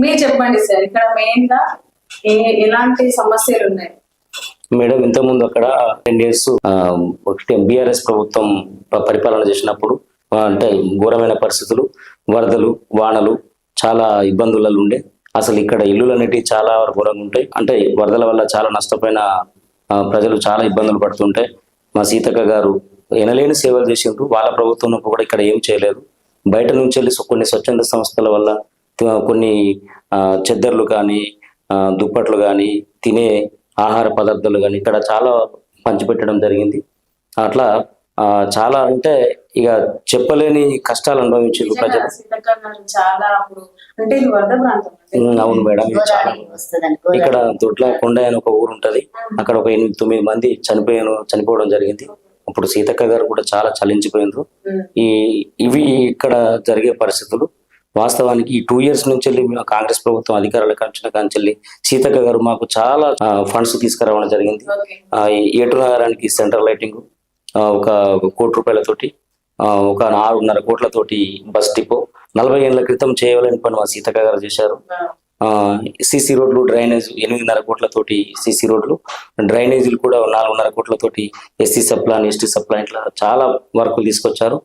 మీరు చెప్పండి సార్, ఇక్కడ మెయిన్ గా ఎలాంటి సమస్యలు ఉన్నాయి? మేడం, ఇంతకుముందు అక్కడ 10 years బీఆర్ఎస్ ప్రభుత్వం పరిపాలన చేసినప్పుడు అంటే ఘోరమైన పరిస్థితులు, వరదలు, వానలు, చాలా ఇబ్బందులలో ఉండే. అసలు ఇక్కడ ఇల్లులు అనేటివి చాలా ఘోరంగా ఉంటాయి. అంటే వరదల వల్ల చాలా నష్టపోయిన ప్రజలు చాలా ఇబ్బందులు పడుతుంటాయి. మా సీతక్క గారు ఎనలేని సేవలు చేసిండ్రు. వాళ్ళ ప్రభుత్వం ఉన్నప్పుడు కూడా ఇక్కడ ఏం చేయలేదు. బయట నుంచి వెళ్ళి కొన్ని స్వచ్ఛంద సంస్థల వల్ల కొన్ని చెద్దర్లు కానీ, దుప్పట్లు కానీ, తినే ఆహార పదార్థాలు కానీ ఇక్కడ చాలా పంచిపెట్టడం జరిగింది. అట్లా చాలా అంటే ఇక చెప్పలేని కష్టాలు అనుభవించారు ప్రజలు. చాలా అంటే ఇది వరద ప్రాంతం. అవును మేడం, ఇక్కడ దొడ్లకొండ అని ఒక ఊరు ఉంటది. అక్కడ ఒక 8-9 మంది చనిపోవడం జరిగింది. అప్పుడు సీతక్క గారు కూడా చాలా చలించిపోయినారు. ఇవి ఇక్కడ జరిగే పరిస్థితులు. వాస్తవానికి ఈ 2 years నుంచి వెళ్ళి మేము కాంగ్రెస్ ప్రభుత్వం అధికారులకు వచ్చిన కాంచెల్లి సీతక్క గారు మాకు చాలా ఫండ్స్ తీసుకురావడం జరిగింది. ఏటు నగరానికి సెంట్రల్ లైటింగ్, ఒక 1 కోటి రూపాయలతోటి, ఒక 6.5 కోట్లతోటి బస్ డిపో, 40 ఏళ్ల క్రితం చేయలేని పని మా సీతక్క గారు చేశారు. సిసి రోడ్లు, డ్రైనేజ్ 8.5 కోట్లతోటి సిసి రోడ్లు, డ్రైనేజీలు కూడా 4.5 కోట్లతోటి ఎస్సీ సప్లాన్, ఎస్టీ సప్లాన్, ఇట్లా చాలా వర్కులు తీసుకొచ్చారు.